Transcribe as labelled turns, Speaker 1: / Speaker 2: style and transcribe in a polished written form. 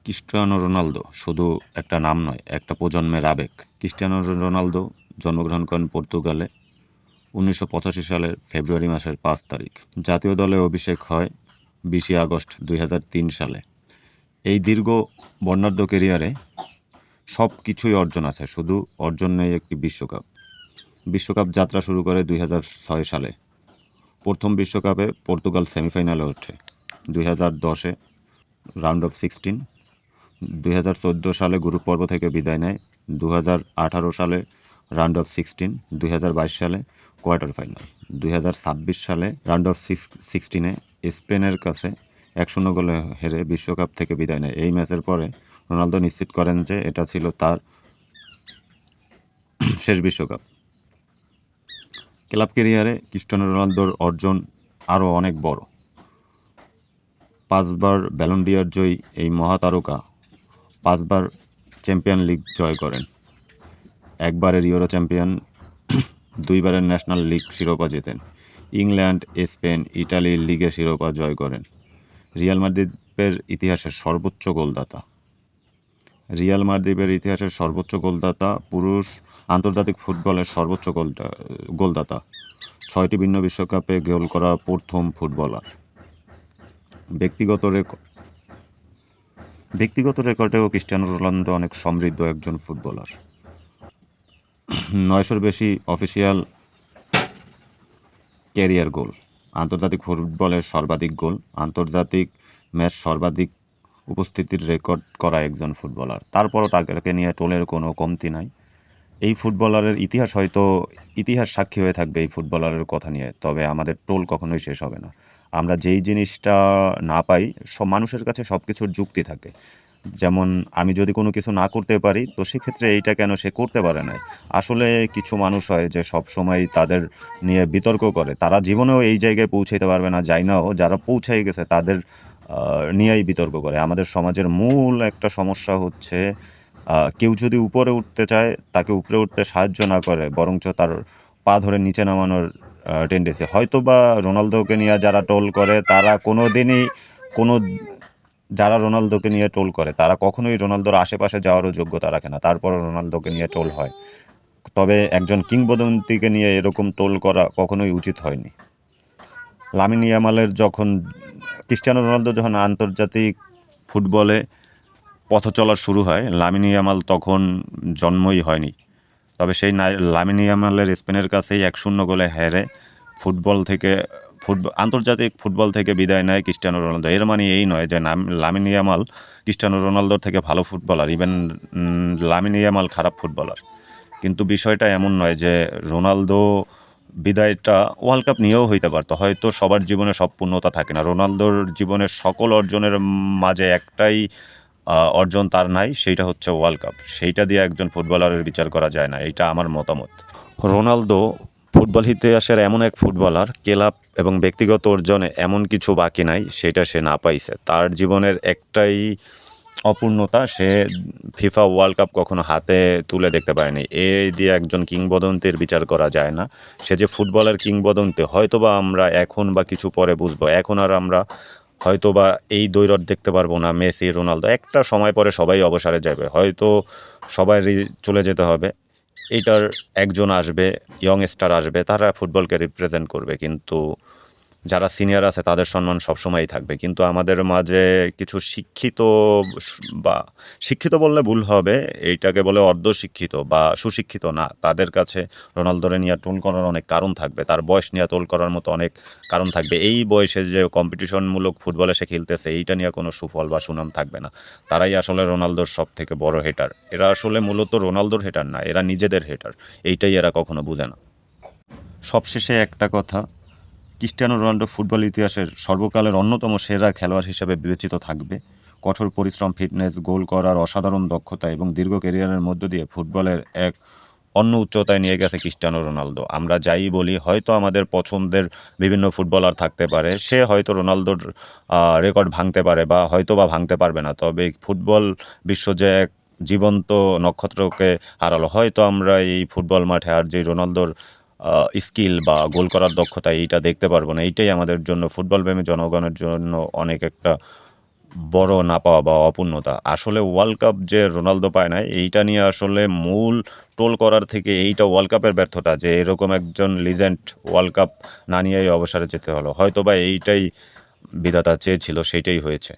Speaker 1: Cristiano Ronaldo শুধু একটা নাম নয়, একটা প্রজন্মের আবেগ। ক্রিস্টিয়ানো রোনালদো জন্মগ্রহণ করেন পর্তুগালে ১৯৮৫ সালের ফেব্রুয়ারি মাসের ৫ তারিখ। জাতীয় দলে অভিষেক হয় ২০ আগস্ট ২০০৩ সালে। এই দীর্ঘ বর্ণাঢ্য ক্যারিয়ারে সব কিছুই অর্জন আছে, শুধু অর্জন নেই একটি বিশ্বকাপ। বিশ্বকাপ যাত্রা শুরু করে ২০০৬ সালে। প্রথম বিশ্বকাপে পর্তুগাল সেমিফাইনালে ওঠে। ২০১০-এ রাউন্ড অফ 16, ২০১৪ সালে গ্রুপ পর্ব থেকে বিদায় নেয়, ২০১৮ সালে রাউন্ড অফ 16, ২০২২ সালে কোয়ার্টার ফাইনাল, ২০২৬ সালে রাউন্ড অফ 16-এ স্পেনের কাছে ১-০ গোলে হেরে বিশ্বকাপ থেকে বিদায় নেয়। এই ম্যাচের পরে রোনালদো নিশ্চিত করেন যে এটা ছিল তার শেষ বিশ্বকাপ। ক্লাব ক্যারিয়ারে ক্রিস্টিয়ানো রোনালদোর অর্জন আরও অনেক বড়। ৫ বার ব্যালন ডি'অর জয়ী এই মহাতারকা ৫ বার চ্যাম্পিয়ন লিগ জয় করেন, একবারের ইউরো চ্যাম্পিয়ন, ২ বারের ন্যাশনাল লিগ শিরোপা জেতেন, ইংল্যান্ড, স্পেন, ইটালি লিগে শিরোপা জয় করেন, রিয়াল মাদ্রিদের ইতিহাসের সর্বোচ্চ গোলদাতা। রিয়াল মাদ্রিদের ইতিহাসের সর্বোচ্চ গোলদাতা, পুরুষ আন্তর্জাতিক ফুটবলের সর্বোচ্চ গোলদাতা, ৬টি ভিন্ন বিশ্বকাপে গোল করা প্রথম ফুটবলার। ব্যক্তিগত রেকর্ডেও ক্রিস্টিয়ানো রোনালদো অনেক সমৃদ্ধ একজন ফুটবলার। ৯০০-র বেশি অফিসিয়াল ক্যারিয়ার গোল, আন্তর্জাতিক ফুটবলের সর্বাধিক গোল, আন্তর্জাতিক ম্যাচ সর্বাধিক উপস্থিতির রেকর্ড করা একজন ফুটবলার। তারপরও তাকে নিয়ে টোলের কোনো কমতি নাই। এই ফুটবলারের ইতিহাস সাক্ষী হয়ে থাকবে এই ফুটবলারের কথা নিয়ে, তবে আমাদের টোল কখনোই শেষ হবে না। আমরা যেই জিনিসটা না পাই, সব মানুষের কাছে সব কিছুর যুক্তি থাকে। যেমন আমি যদি কোনো কিছু না করতে পারি, তো সেক্ষেত্রে এইটা কেন সে করতে পারে নাই। আসলে কিছু মানুষ হয় যে সবসময় তাদের নিয়ে বিতর্ক করে, তারা জীবনেও এই জায়গায় পৌঁছাইতে পারবে না, যাই নাও যারা পৌঁছাই গেছে তাদের নিয়েই বিতর্ক করে। আমাদের সমাজের মূল একটা সমস্যা হচ্ছে, কেউ যদি উপরে উঠতে চায় তাকে উপরে উঠতে সাহায্য না করে, বরঞ্চ তার পা ধরে নিচে নামানোর টেন্ডেন্সি। হয়তো বা রোনালদোকে নিয়ে যারা টোল করে তারা কোনো যারা রোনালদোকে নিয়ে টোল করে তারা কখনোই রোনালদোর আশেপাশে যাওয়ারও যোগ্যতা রাখে না, তারপরও রোনালদোকে নিয়ে টোল হয়। তবে একজন কিংবদন্তিকে নিয়ে এরকম টোল করা কখনোই উচিত হয়নি। ক্রিস্টিয়ানো রোনালদো যখন আন্তর্জাতিক ফুটবলে পথ চলা শুরু হয়, লামিন ইয়ামাল তখন জন্মই হয়নি। তবে সেই লামিন ইয়ামালের স্পেনের কাছেই ১-০ গোলে হেরে আন্তর্জাতিক ফুটবল থেকে বিদায় নেয় ক্রিস্টিয়ানো রোনালদো। এর মানে এই নয় যে লামিন ইয়ামাল ক্রিস্টিয়ানো রোনালদোর থেকে ভালো ফুটবলার, ইভেন লামিন ইয়ামাল খারাপ ফুটবলার। কিন্তু বিষয়টা এমন নয় যে রোনালদো বিদায়টা ওয়ার্ল্ড কাপ নিয়েও হইতে পারত। হয়তো সবার জীবনে সব পূর্ণতা থাকে না। রোনালদোর জীবনের সকল অর্জনের মাঝে একটাই অর্জন তার নাই, সেইটা হচ্ছে ওয়ার্ল্ড কাপ। সেইটা দিয়ে একজন ফুটবলারের বিচার করা যায় না, এইটা আমার মতামত। রোনালদো ফুটবল ইতিহাসের এমন এক ফুটবলার, ক্লাব এবং ব্যক্তিগত অর্জনে এমন কিছু বাকি নাই সেটা সে না পাইছে। তার জীবনের একটাই অপূর্ণতা, সে ফিফা ওয়ার্ল্ড কাপ কখনো হাতে তুলে দেখতে পায়নি। এই দিয়ে একজন কিংবদন্তির বিচার করা যায় না। সে যে ফুটবলের কিংবদন্তি হয়তোবা আমরা এখন বা কিছু পরে বুঝবো। এখন আর আমরা হয়তোবা এই দ্বৈরথ দেখতে পারবো না মেসি, রোনালদো। একটা সময় পরে সবাই অবসরে যাবে, হয়তো সবারই চলে যেতে হবে। এইটার একজন আসবে, ইয়ং স্টার আসবে, তারা ফুটবলকে রিপ্রেজেন্ট করবে, কিন্তু যারা সিনিয়র আছে তাদের সম্মান সবসময়ই থাকবে। কিন্তু আমাদের মাঝে কিছু বা শিক্ষিত বললে ভুল হবে, এইটাকে বলে অর্ধশিক্ষিত বা সুশিক্ষিত না, তাদের কাছে রোনালদোরে নিয়ে টোল করার অনেক কারণ থাকবে, তার বয়স নিয়ে টোল করার মতো অনেক কারণ থাকবে। এই বয়সে যে কম্পিটিশনমূলক ফুটবলে সে খেলতেছে, এইটা নিয়ে কোনো সুফল বা সুনাম থাকবে না। তারাই আসলে রোনালদোর সব থেকে বড় হেটার। এরা আসলে মূলত রোনালদোর হেটার না, এরা নিজেদের হেটার। এইটাই এরা কখনো বুঝে না। সবশেষে একটা কথা, ক্রিস্টিয়ানো রোনালদো ফুটবল ইতিহাসের সর্বকালের অন্যতম সেরা খেলোয়াড় হিসেবে বিবেচিত থাকবে। কঠোর পরিশ্রম, ফিটনেস, গোল করার অসাধারণ দক্ষতা এবং দীর্ঘ ক্যারিয়ারের মধ্য দিয়ে ফুটবলের এক অন্য উচ্চতায় নিয়ে গেছে ক্রিস্টিয়ানো রোনালদো। আমরা যাই বলি, হয়তো আমাদের পছন্দের বিভিন্ন ফুটবলার থাকতে পারে, সে হয়তো রোনালদোর রেকর্ড ভাঙতে পারে বা হয়তো বা ভাঙতে পারবে না, তবে ফুটবল বিশ্ব যে এক জীবন্ত নক্ষত্রকে হারালো। হয়তো আমরা এই ফুটবল মাঠে আর যে রোনালদোর স্কিল বা গোল করার দক্ষতা এইটা দেখতে পারবো না। এইটাই আমাদের জন্য, ফুটবল প্রেমী জনগণের জন্য অনেক একটা বড় না পাওয়া বা অপূর্ণতা। আসলে ওয়ার্ল্ড কাপ যে রোনালদো পায় নাই, এইটা নিয়ে আসলে মূল ট্রোল করার থেকে এইটা ওয়ার্ল্ড কাপের ব্যর্থতা যে এরকম একজন লিজেন্ড ওয়ার্ল্ড কাপ না নিয়েই অবসরে যেতে হলো। হয়তোবা এইটাই বিধাতা চেয়েছিল, সেইটাই হয়েছে।